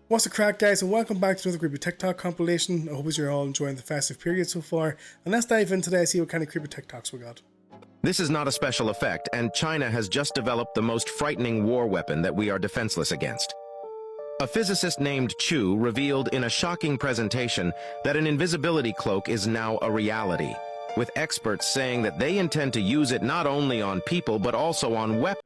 What's the crack, guys, and welcome back to another creepy TikTok compilation. I hope you're all enjoying the festive period so far, and let's dive in today and see what kind of creepy TikToks we got. This is not a special effect, and China has just developed the most frightening war weapon that we are defenseless against. A physicist named Chu revealed in a shocking presentation that an invisibility cloak is now a reality, with experts saying that they intend to use it not only on people but also on weapons.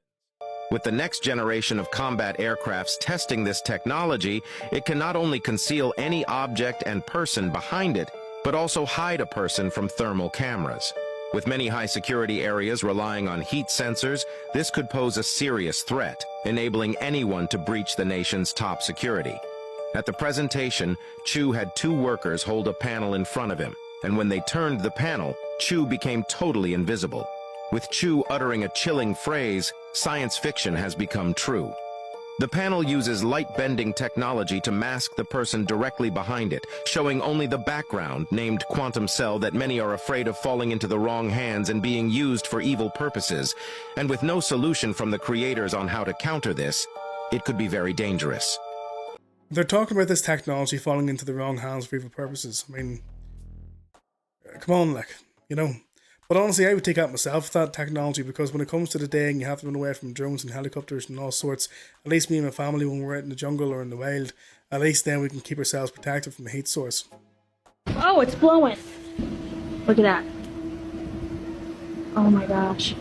With the next generation of combat aircrafts testing this technology, it can not only conceal any object and person behind it, but also hide a person from thermal cameras. With many high-security areas relying on heat sensors, this could pose a serious threat, enabling anyone to breach the nation's top security. At the presentation, Chu had two workers hold a panel in front of him, and when they turned the panel, Chu became totally invisible. With Chu uttering a chilling phrase, science fiction has become true. The panel uses light-bending technology to mask the person directly behind it, showing only the background, named Quantum Cell, that many are afraid of falling into the wrong hands and being used for evil purposes. And with no solution from the creators on how to counter this, it could be very dangerous. They're talking about this technology falling into the wrong hands for evil purposes. I mean, come on, you know. But honestly, I would take out myself that technology, because when it comes to the day and you have to run away from drones and helicopters and all sorts, at least me and my family, when we're out in the jungle or in the wild, at least then we can keep ourselves protected from the heat source. Oh, it's blowing. Look at that. Oh my gosh.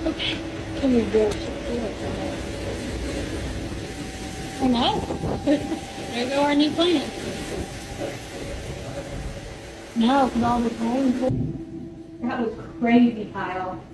Okay, come here, girl. I know. There go our new plan. No, because all the time. That was crazy, Kyle.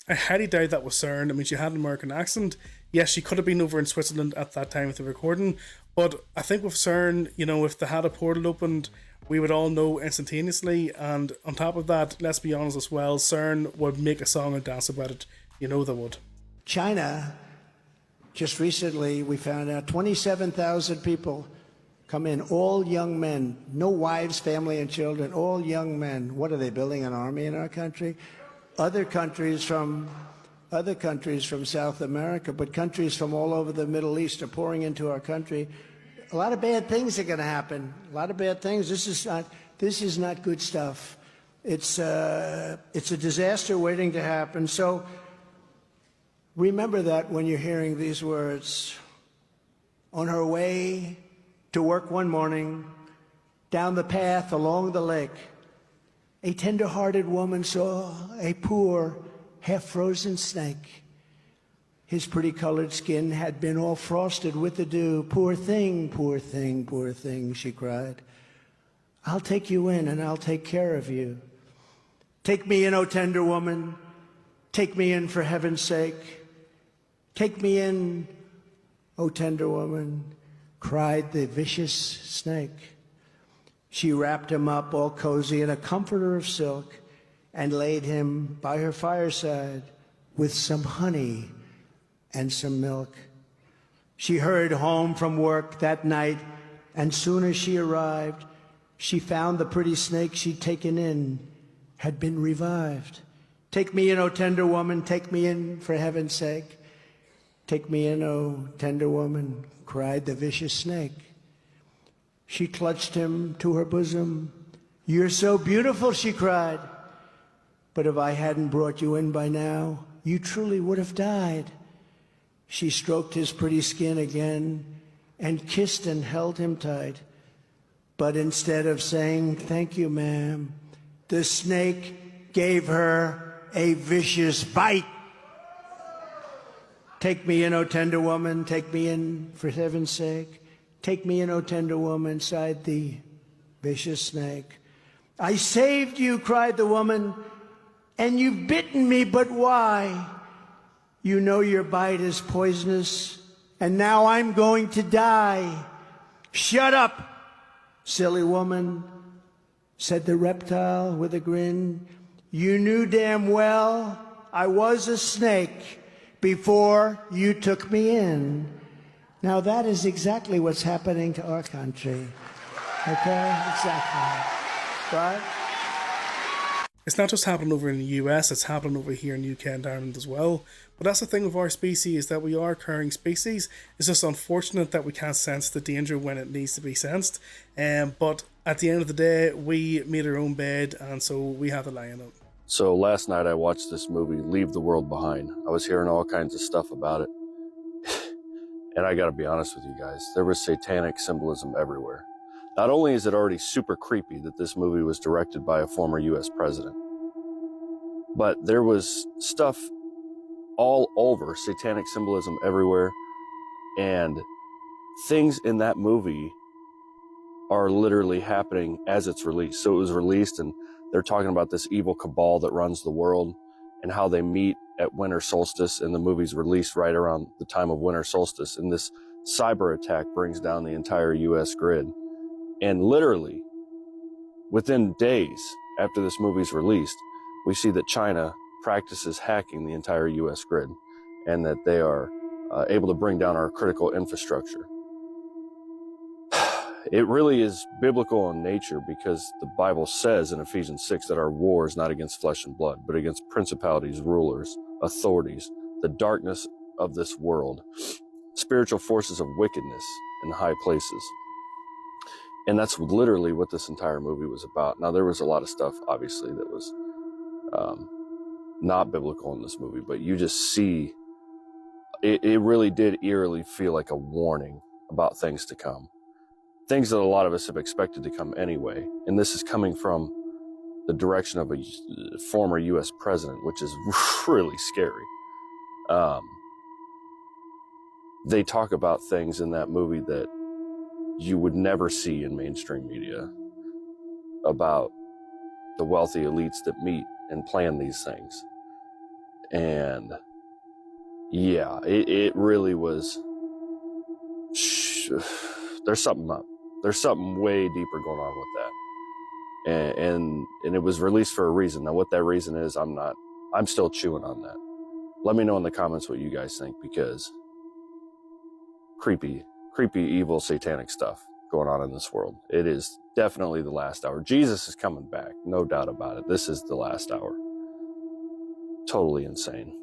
I highly doubt that was CERN. I mean, she had an American accent. Yes, she could have been over in Switzerland at that time with the recording, but I think with CERN, you know, if they had a portal opened, we would all know instantaneously. And on top of that, let's be honest as well, CERN would make a song and dance about it. You know they would. China, just recently we found out 27,000 people come in, all young men, no wives, family, and children, all young men. What are they, building an army in our country? Other countries from South America, but countries from all over the Middle East are pouring into our country. A lot of bad things are going to happen. A lot of bad things. This is not good stuff. It's a disaster waiting to happen. So remember that when you're hearing these words. On her way to work one morning, down the path along the lake, a tender-hearted woman saw a poor, half-frozen snake. His pretty-colored skin had been all frosted with the dew. Poor thing, poor thing, poor thing, she cried. I'll take you in and I'll take care of you. Take me in, O tender woman. Take me in for heaven's sake. Take me in, O tender woman, cried the vicious snake. She wrapped him up all cozy in a comforter of silk and laid him by her fireside with some honey and some milk. She hurried home from work that night, and soon as she arrived, she found the pretty snake she'd taken in had been revived. Take me in, O tender woman, take me in for heaven's sake. Take me in, O tender woman, cried the vicious snake. She clutched him to her bosom. You're so beautiful, she cried. But if I hadn't brought you in by now, you truly would have died. She stroked his pretty skin again and kissed and held him tight. But instead of saying, thank you, ma'am, the snake gave her a vicious bite. Take me in, O tender woman, take me in for heaven's sake. Take me in, O tender woman, inside the vicious snake. I saved you, cried the woman, and you've bitten me, but why? You know your bite is poisonous, and now I'm going to die. Shut up, silly woman, said the reptile with a grin. You knew damn well I was a snake before you took me in. Now that is exactly what's happening to our country. Okay? Exactly. Right? It's not just happening over in the US, it's happening over here in UK and Ireland as well. But that's the thing with our species, is that we are occurring species. It's just unfortunate that we can't sense the danger when it needs to be sensed. But at the end of the day, we made our own bed, and so we have to lie in it. So last night I watched this movie, Leave the World Behind. I was hearing all kinds of stuff about it. And I gotta be honest with you guys, there was satanic symbolism everywhere. Not only is it already super creepy that this movie was directed by a former US president, but there was stuff all over, satanic symbolism everywhere, and things in that movie are literally happening as it's released. So it was released and they're talking about this evil cabal that runs the world and how they meet at winter solstice, and the movie's released right around the time of winter solstice, and this cyber attack brings down the entire US grid. And literally within days after this movie's released, we see that China practices hacking the entire US grid, and that they are able to bring down our critical infrastructure. It really is biblical in nature, because the Bible says in Ephesians 6 that our war is not against flesh and blood, but against principalities, rulers, authorities, the darkness of this world, spiritual forces of wickedness in high places. And that's literally what this entire movie was about. Now, there was a lot of stuff, obviously, that was not biblical in this movie, but you just see, it really did eerily feel like a warning about things to come. Things that a lot of us have expected to come anyway. And this is coming from the direction of a former US president, which is really scary. They talk about things in that movie that you would never see in mainstream media, about the wealthy elites that meet and plan these things. And yeah, it really was, there's something up. There's something way deeper going on with that. And it was released for a reason. Now what that reason is, I'm still chewing on that. Let me know in the comments what you guys think, because creepy, evil, satanic stuff going on in this world. It is definitely the last hour. Jesus is coming back, no doubt about it. This is the last hour. Totally insane.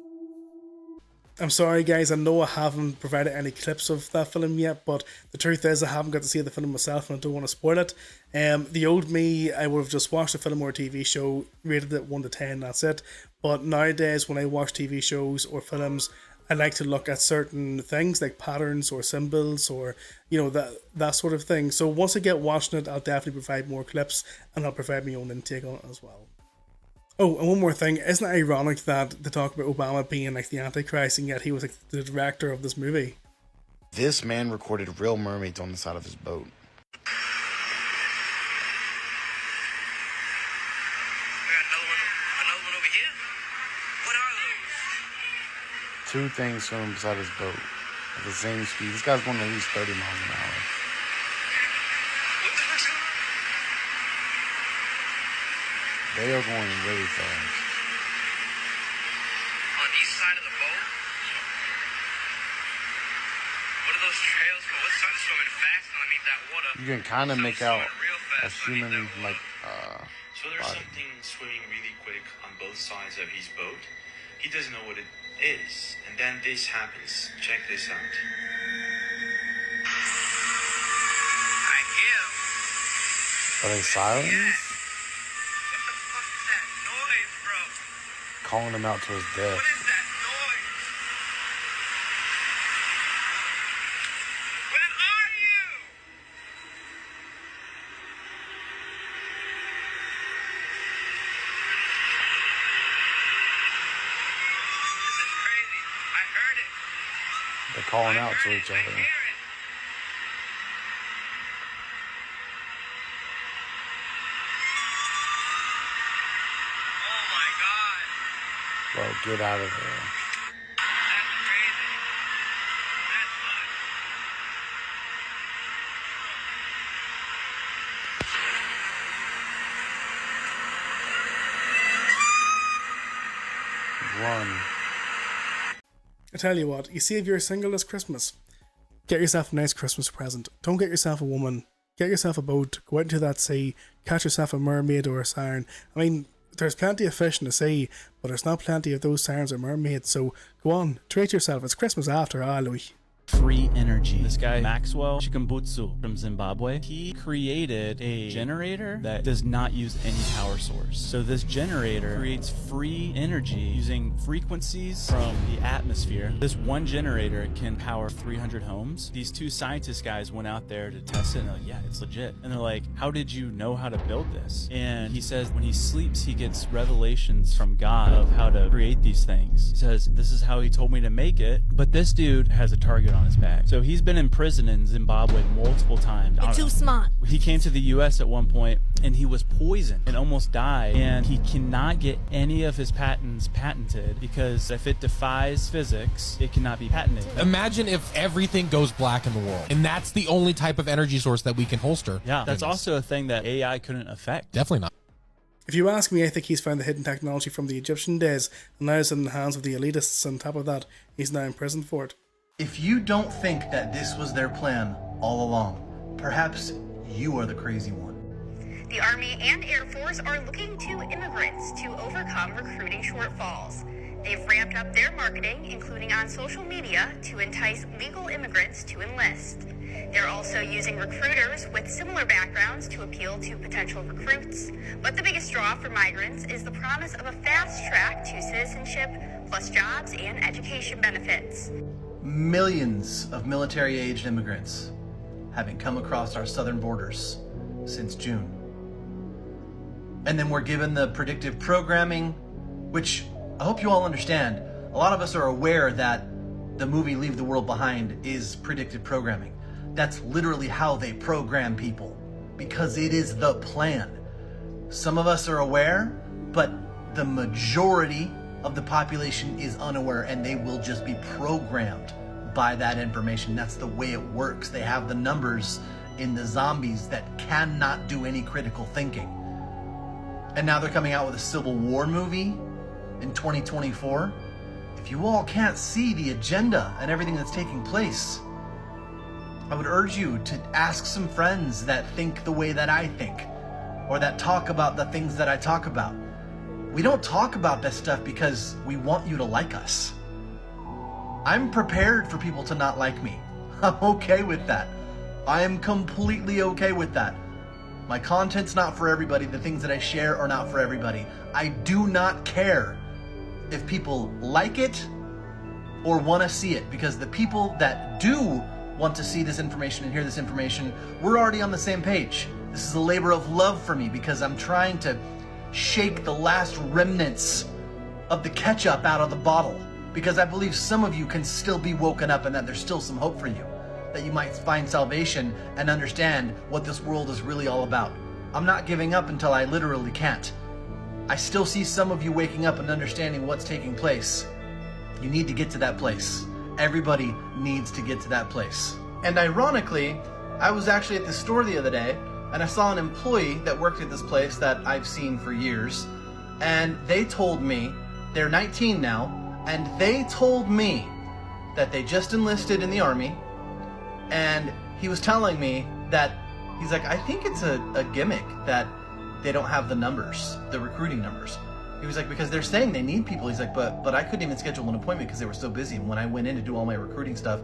I'm sorry guys, I know I haven't provided any clips of that film yet, but the truth is I haven't got to see the film myself and I don't want to spoil it. The old me, I would have just watched a film or a TV show, rated it 1 to 10, that's it. But nowadays when I watch TV shows or films, I like to look at certain things like patterns or symbols, or that sort of thing. So once I get watching it, I'll definitely provide more clips, and I'll provide my own intake on it as well. Oh, and one more thing, isn't it ironic that they talk about Obama being like the Antichrist, and yet he was like the director of this movie? This man recorded real mermaids on the side of his boat. Another one over here? What are those? 2 things swimming beside his boat at the same speed. This guy's going at least 30 miles an hour. What the heck's going on? They are going really fast. On each side of the boat? What are those trails for? What's starting swimming fast underneath that water? You can kind of make out Real a fast human, underneath that like, water. So there's body. something swimming really quick on both sides of his boat. He doesn't know what it is. And then this happens. Check this out. I hear. Are they sirens? What the fuck is that noise, bro? Calling him out to his death. What is that noise? Where are you? This is crazy. I heard it. calling out to each other. Oh my god. Bro, get out of there. That's crazy. That's nuts. Run. I tell you what, you see, if you're single this Christmas, get yourself a nice Christmas present. Don't get yourself a woman. Get yourself a boat. Go out into that sea. Catch yourself a mermaid or a siren. I mean, there's plenty of fish in the sea, but there's not plenty of those sirens or mermaids. So go on, treat yourself. It's Christmas after all, Louis. Free energy. This guy, Maxwell Chikumbutsu from Zimbabwe, he created a generator that does not use any power source. So this generator creates free energy using frequencies from the atmosphere. This one generator can power 300 homes. These two scientist guys went out there to test it and they're like, yeah, it's legit. And they're like, how did you know how to build this? And he says when he sleeps, he gets revelations from God of how to create these things. He says, this is how he told me to make it. But this dude has a target on his back. So he's been in prison in Zimbabwe multiple times. You're too smart. He came to the US at one point and he was poisoned and almost died. And he cannot get any of his patents patented because if it defies physics, it cannot be patented. Imagine if everything goes black in the world and that's the only type of energy source that we can holster. Yeah, that's also a thing that AI couldn't affect. Definitely not. If you ask me, I think he's found the hidden technology from the Egyptian days and now is in the hands of the elitists. On top of that, he's now in prison for it. If you don't think that this was their plan all along, perhaps you are the crazy one. The Army and Air Force are looking to immigrants to overcome recruiting shortfalls. They've ramped up their marketing, including on social media, to entice legal immigrants to enlist. They're also using recruiters with similar backgrounds to appeal to potential recruits. But the biggest draw for migrants is the promise of a fast track to citizenship, plus jobs and education benefits. Millions of military-aged immigrants having come across our southern borders since June. And then we're given the predictive programming, which I hope you all understand. A lot of us are aware that the movie Leave the World Behind is predictive programming. That's literally how they program people, because it is the plan. Some of us are aware, but the majority of the population is unaware, and they will just be programmed by that information. That's the way it works. They have the numbers in the zombies that cannot do any critical thinking. And now they're coming out with a Civil War movie in 2024. If you all can't see the agenda and everything that's taking place, I would urge you to ask some friends that think the way that I think, or that talk about the things that I talk about. We don't talk about this stuff because we want you to like us. I'm prepared for people to not like me. I'm okay with that. I am completely okay with that. My content's not for everybody. The things that I share are not for everybody. I do not care if people like it or want to see it, because the people that do want to see this information and hear this information, we're already on the same page. This is a labor of love for me, because I'm trying to shake the last remnants of the ketchup out of the bottle, because I believe some of you can still be woken up and that there's still some hope for you, that you might find salvation and understand what this world is really all about. I'm not giving up until I literally can't. I still see some of you waking up and understanding what's taking place. You need to get to that place. Everybody needs to get to that place. And ironically, I was actually at the store the other day and I saw an employee that worked at this place that I've seen for years, and they told me, they're 19 now, and they told me that they just enlisted in the Army, and he was telling me that, he's like, I think it's a gimmick that they don't have the numbers, the recruiting numbers. He was like, because they're saying they need people. He's like, but I couldn't even schedule an appointment because they were so busy. And when I went in to do all my recruiting stuff,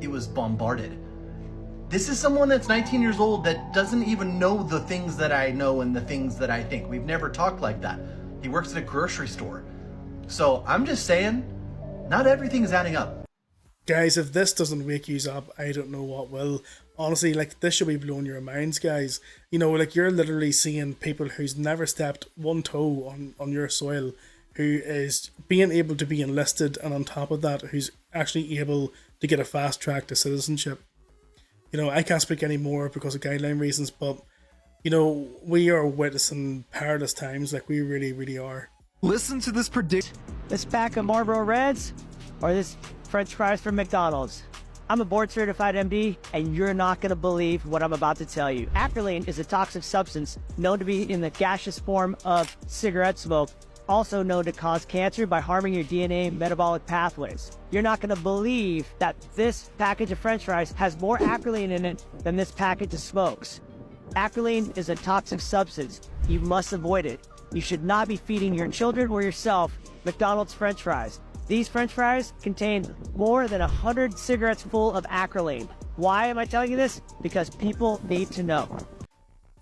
it was bombarded. This is someone that's 19 years old that doesn't even know the things that I know and the things that I think. We've never talked like that. He works at a grocery store. So I'm just saying, not everything is adding up. Guys, if this doesn't wake you up, I don't know what will. Honestly, like, this should be blowing your minds, guys. You know, like, you're literally seeing people who's never stepped one toe on your soil, who is being able to be enlisted, and on top of that, who's actually able to get a fast track to citizenship. You know, I can't speak anymore because of guideline reasons, but you know, we are witnessing perilous times, like we really, really are. Listen to this This pack of Marlboro Reds or this French fries from McDonald's. I'm a board certified MD, and you're not going to believe what I'm about to tell you. Acrolein is a toxic substance known to be in the gaseous form of cigarette smoke, also known to cause cancer by harming your DNA metabolic pathways. You're not going to believe that this package of French fries has more acrolein in it than this package of smokes. Acrolein is a toxic substance. You must avoid it. You should not be feeding your children or yourself McDonald's French fries. These French fries contain more than 100 cigarettes full of acrolein. Why am I telling you this? Because people need to know.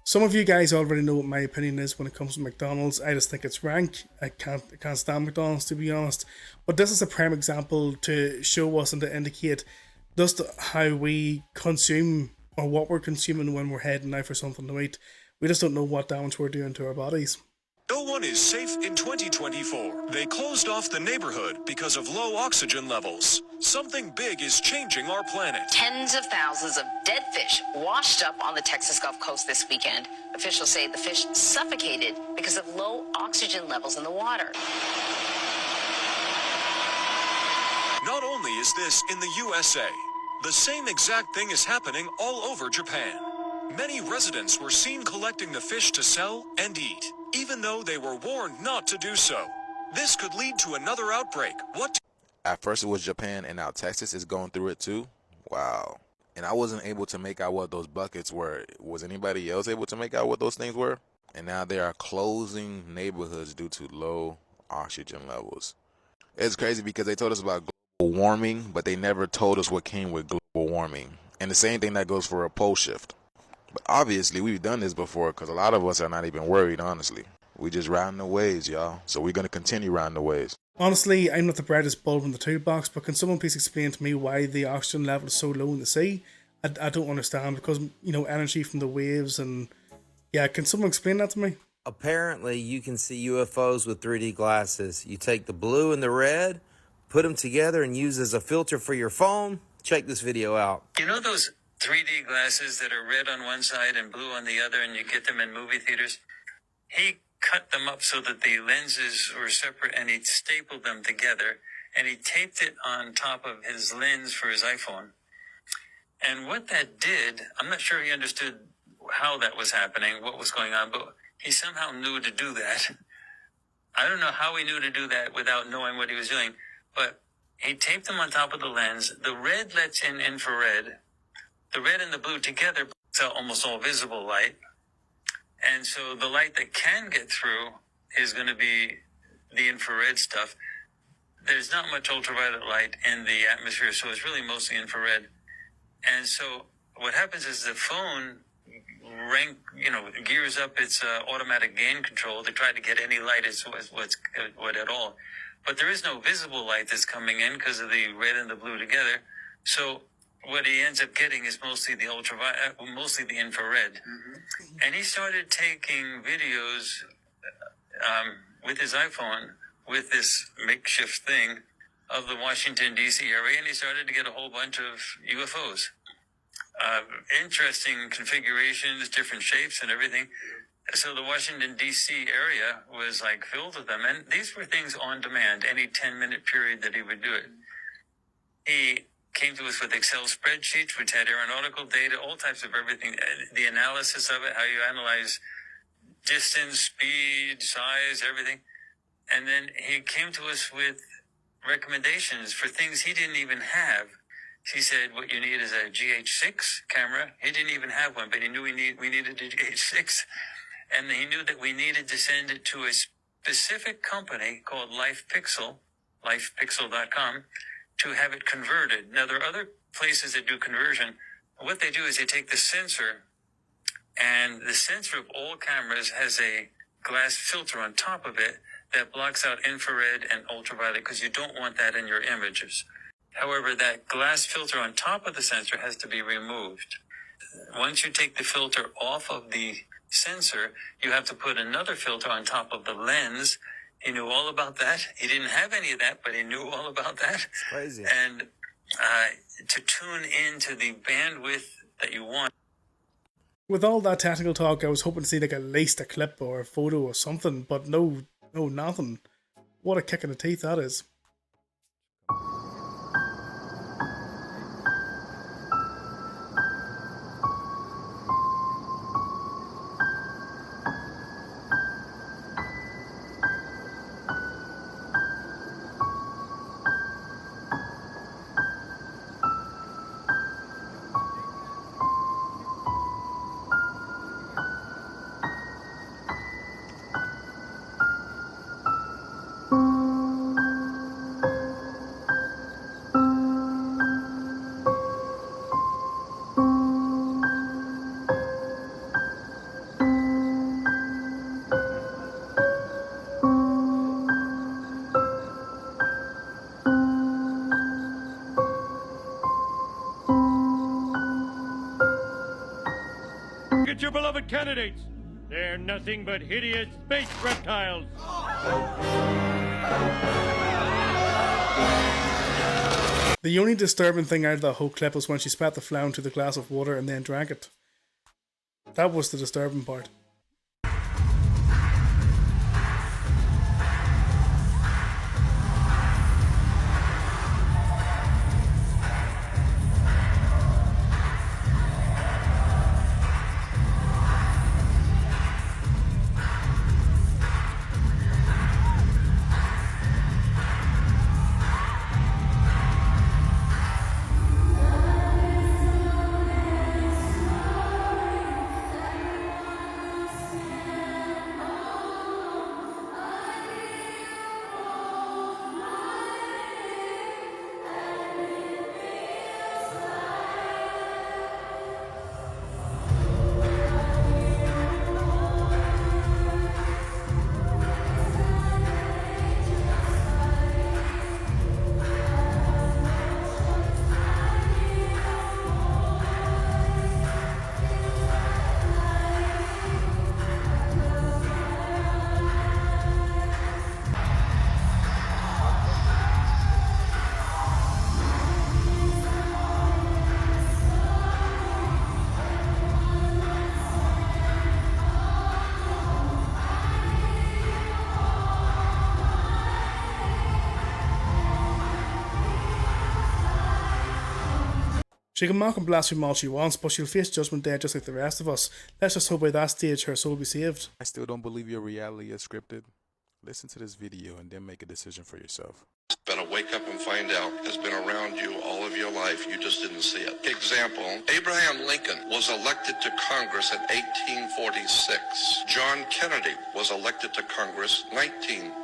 Some of you guys already know what my opinion is when it comes to McDonald's. I just think it's rank. I can't stand McDonald's, to be honest. But this is a prime example to show us and to indicate just how we consume, or what we're consuming when we're heading out for something to eat. We just don't know what damage we're doing to our bodies. No one is safe in 2024. They closed off the neighborhood because of low oxygen levels. Something big is changing our planet. Tens of thousands of dead fish washed up on the Texas Gulf Coast this weekend. Officials say the fish suffocated because of low oxygen levels in the water. Not only is this in the USA, the same exact thing is happening all over Japan. Many residents were seen collecting the fish to sell and eat, even though they were warned not to do so. This could lead to another outbreak. At first it was Japan, and now Texas is going through it too. Wow. And I wasn't able to make out what those buckets were. Was anybody else able to make out what those things were? And now they are closing neighborhoods due to low oxygen levels. It's crazy because they told us about global warming, but they never told us what came with global warming. And the same thing that goes for a pole shift. But obviously, we've done this before because a lot of us are not even worried, honestly. We just riding the waves, y'all. So we're going to continue riding the waves. Honestly, I'm not the brightest bulb in the toolbox, but can someone please explain to me why the oxygen level is so low in the sea? I don't understand, because, you know, energy from the waves and... Yeah, can someone explain that to me? Apparently, you can see UFOs with 3D glasses. You take the blue and the red, put them together and use as a filter for your phone. Check this video out. You know those 3D glasses that are red on one side and blue on the other, and you get them in movie theaters? He cut them up so that the lenses were separate, and he stapled them together, and he taped it on top of his lens for his iPhone. And what that did, I'm not sure he understood how that was happening, what was going on, but he somehow knew to do that. I don't know how he knew to do that without knowing what he was doing, but he taped them on top of the lens. The red lets in infrared. The red and the blue together blocks out almost all visible light. And so the light that can get through is going to be the infrared stuff. There's not much ultraviolet light in the atmosphere, so it's really mostly infrared. And so what happens is the phone gears up its automatic gain control to try to get any light what at all. But there is no visible light that's coming in because of the red and the blue together. So what he ends up getting is mostly the ultraviolet, mostly the infrared. Mm-hmm. And he started taking videos with his iPhone with this makeshift thing of the Washington, D.C. area, and he started to get a whole bunch of UFOs. Interesting configurations, different shapes and everything. So the Washington, D.C. area was like filled with them. And these were things on demand, any 10-minute period that he would do it. He came to us with Excel spreadsheets, which had aeronautical data, all types of everything, the analysis of it, how you analyze distance, speed, size, everything. And then he came to us with recommendations for things he didn't even have. He said, what you need is a GH6 camera. He didn't even have one, but he knew we needed a GH6. And he knew that we needed to send it to a specific company called LifePixel, lifepixel.com, to have it converted. Now, there are other places that do conversion. What they do is they take the sensor, and the sensor of all cameras has a glass filter on top of it that blocks out infrared and ultraviolet, because you don't want that in your images. However, that glass filter on top of the sensor has to be removed. Once you take the filter off of the sensor, you have to put another filter on top of the lens, He knew all about that. He didn't have any of that, but he knew all about that. It's crazy. And to tune into the bandwidth that you want. With all that technical talk, I was hoping to see like at least a clip or a photo or something, but no, nothing. What a kick in the teeth that is. At your beloved candidates. They're nothing but hideous space reptiles. The only disturbing thing out of that whole clip was when she spat the flour into the glass of water and then drank it. That was the disturbing part. She can mock and blaspheme all she wants, but she'll face judgment day just like the rest of us. Let's just hope by that stage her soul be saved. I still don't believe your reality is scripted. Listen to this video and then make a decision for yourself. Better wake up and find out has been around you all of your life. You just didn't see it. Example, Abraham Lincoln was elected to Congress in 1846. John Kennedy was elected to Congress 1946.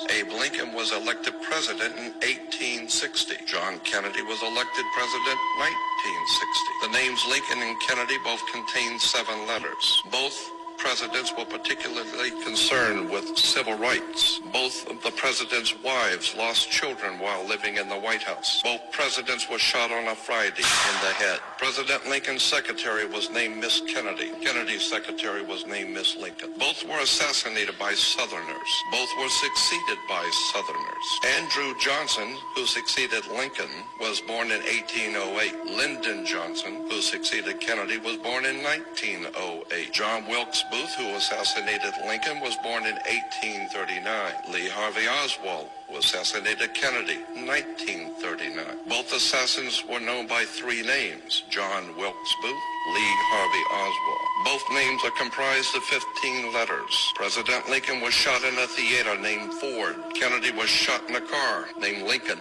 Abe Lincoln was elected president in 1860. John Kennedy was elected president 1960. The names Lincoln and Kennedy both contain 7 letters. Both presidents were particularly concerned with civil rights. Both of the president's wives lost children while living in the White House. Both presidents were shot on a Friday in the head. President Lincoln's secretary was named Miss Kennedy. Kennedy's secretary was named Miss Lincoln. Both were assassinated by Southerners. Both were succeeded by Southerners. Andrew Johnson, who succeeded Lincoln, was born in 1808. Lyndon Johnson, who succeeded Kennedy, was born in 1908. John Wilkes Booth, who assassinated Lincoln, was born in 1839. Lee Harvey Oswald, who assassinated Kennedy in 1939. Both assassins were known by 3 names: John Wilkes Booth, Lee Harvey Oswald. Both names are comprised of 15 letters. President Lincoln was shot in a theater named Ford. Kennedy was shot in a car named Lincoln,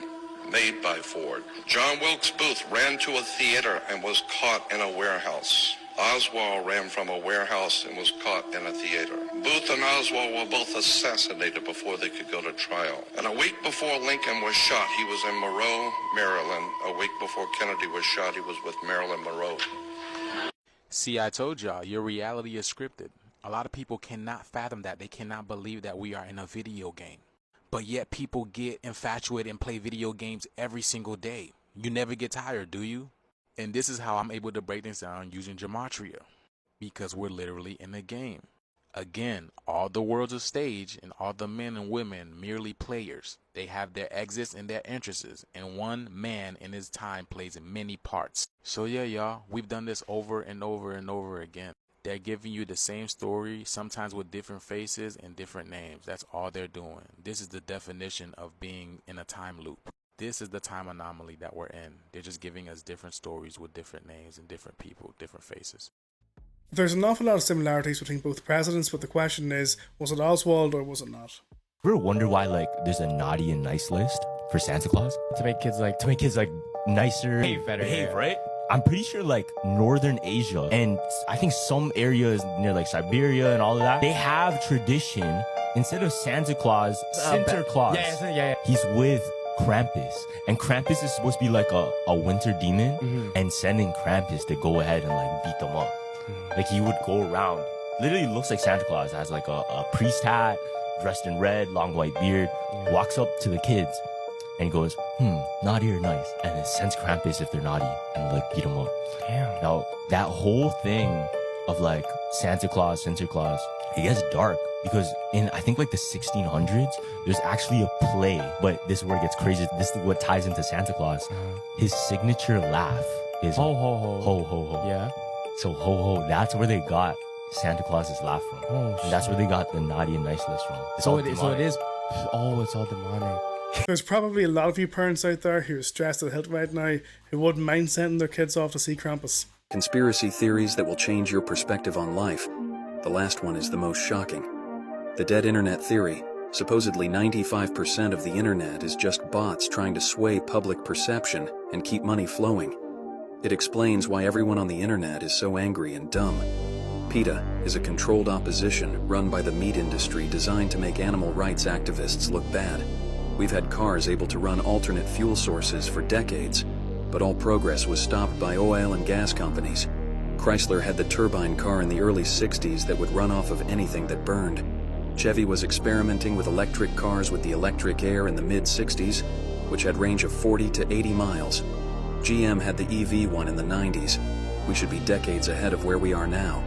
made by Ford. John Wilkes Booth ran to a theater and was caught in a warehouse. Oswald ran from a warehouse and was caught in a theater. Booth and Oswald were both assassinated before they could go to trial. And a week before Lincoln was shot, he was in Monroe, Maryland. A week before Kennedy was shot, he was with Marilyn Monroe. See, I told y'all, your reality is scripted. A lot of people cannot fathom that. They cannot believe that we are in a video game. But yet people get infatuated and play video games every single day. You never get tired, do you? And this is how I'm able to break this down using gematria, because we're literally in a game. Again, all the world's a stage, and all the men and women merely players. They have their exits and their entrances, and one man in his time plays many parts. So yeah, y'all, we've done this over and over and over again. They're giving you the same story, sometimes with different faces and different names. That's all they're doing. This is the definition of being in a time loop. This is the time anomaly that we're in. They're just giving us different stories with different names and different people, different faces. There's an awful lot of similarities between both presidents, but the question is, was it Oswald or was it not? Ever wonder why like there's a naughty and nice list for Santa Claus? To make kids like nicer, behave, right? I'm pretty sure like Northern Asia and I think some areas near like Siberia and all of that, they have tradition. Instead of Santa Claus, Sinterklaas. Yeah. He's with Krampus, and Krampus is supposed to be like a winter demon, and sending Krampus to go ahead and like beat them up. Like he would go around, literally looks like Santa Claus, has like a priest hat, dressed in red, long white beard, walks up to the kids and goes, naughty or nice, and then sends Krampus if they're naughty and like beat them up. Damn. Now that whole thing of like Santa Claus, Sinterklaas, it gets dark because in I think like the 1600s, there's actually a play, but this is where it gets crazy. This is what ties into Santa Claus. His signature laugh is ho ho ho ho ho ho. Yeah. So ho ho, that's where they got Santa Claus's laugh from. Oh, and that's where they got the naughty and nice list from. It's all demonic. It's all demonic. There's probably a lot of you parents out there who are stressed to the hilt right now who wouldn't mind sending their kids off to see Krampus. Conspiracy theories that will change your perspective on life. The last one is the most shocking. The dead internet theory. Supposedly 95% of the internet is just bots trying to sway public perception and keep money flowing. It explains why everyone on the internet is so angry and dumb. PETA is a controlled opposition run by the meat industry designed to make animal rights activists look bad. We've had cars able to run alternate fuel sources for decades, but all progress was stopped by oil and gas companies. Chrysler had the turbine car in the early 60s that would run off of anything that burned. Chevy was experimenting with electric cars with the electric air in the mid-60s, which had range of 40 to 80 miles. GM had the EV one in the 90s. We should be decades ahead of where we are now.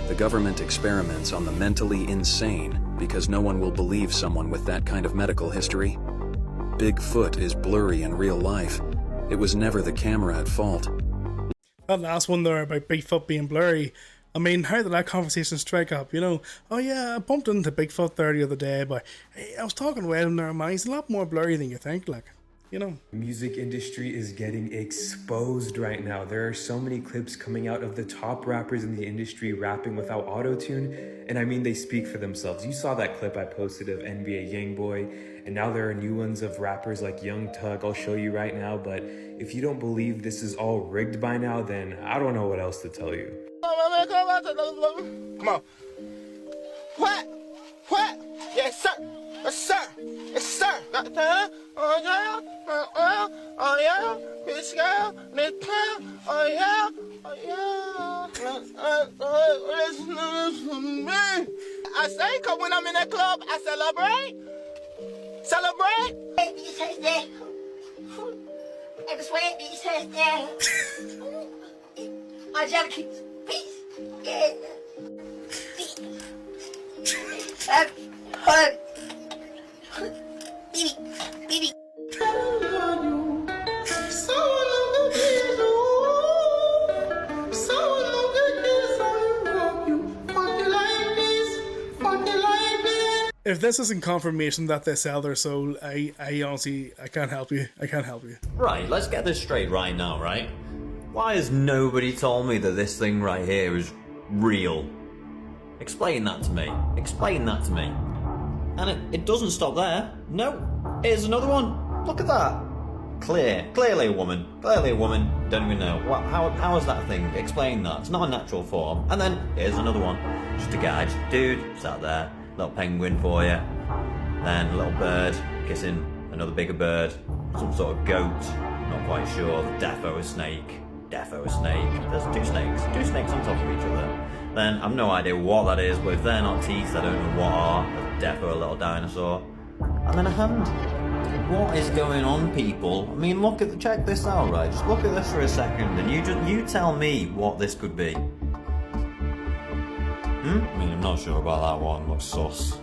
The government experiments on the mentally insane because no one will believe someone with that kind of medical history. Bigfoot is blurry in real life. It was never the camera at fault. That last one there about Bigfoot being blurry, I mean, how did that conversation strike up? You know, oh yeah, I bumped into Bigfoot there the other day, but hey, I was talking with him there, man, he's a lot more blurry than you think, like. You know, music industry is getting exposed right now. There are so many clips coming out of the top rappers in the industry rapping without auto-tune, and I mean, they speak for themselves. You saw that clip I posted of NBA Youngboy, and now there are new ones of rappers like Young Thug. I'll show you right now, but if you don't believe this is all rigged by now, then I don't know what else to tell you. Come on. What? Yes, sir. Yes, sir. Yes, sir. Got that? Oh, yeah. Oh, yeah. This girl. This girl. Oh, yeah. Oh, yeah. Listen to me. I say, because when I'm in that club, I celebrate. Celebrate. If this isn't confirmation that they sell their soul, I honestly, I can't help you. I can't help you. Right, let's get this straight right now, right? Why has nobody told me that this thing right here is real? Explain that to me. Explain that to me. And it doesn't stop there. No, here's another one. Look at that. Clearly a woman. Clearly a woman. Don't even know. How is that a thing? Explain that. It's not a natural form. And then here's another one. Just a guy, just a dude, sat there. Little penguin for you. Then a little bird kissing another bigger bird. Some sort of goat. Not quite sure. Defo a snake. Defo a snake. There's two snakes. Two snakes on top of each other. Then I've no idea what that is, but if they're not teeth, I don't know what are. Defo a little dinosaur. And then a hand. What is going on, people? I mean, check this out, right? Just look at this for a second, and you tell me what this could be. I mean, I'm not sure about that one. Looks sus.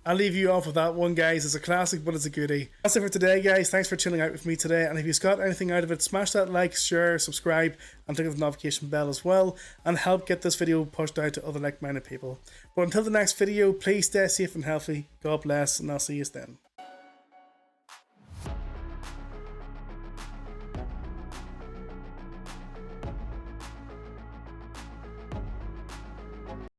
I'll leave you off with that one, guys. It's a classic, but it's a goodie. That's it for today, guys. Thanks for chilling out with me today. And if you've got anything out of it, smash that like, share, subscribe, and click the notification bell as well, and help get this video pushed out to other like-minded people. But until the next video, please stay safe and healthy. God bless, and I'll see you then.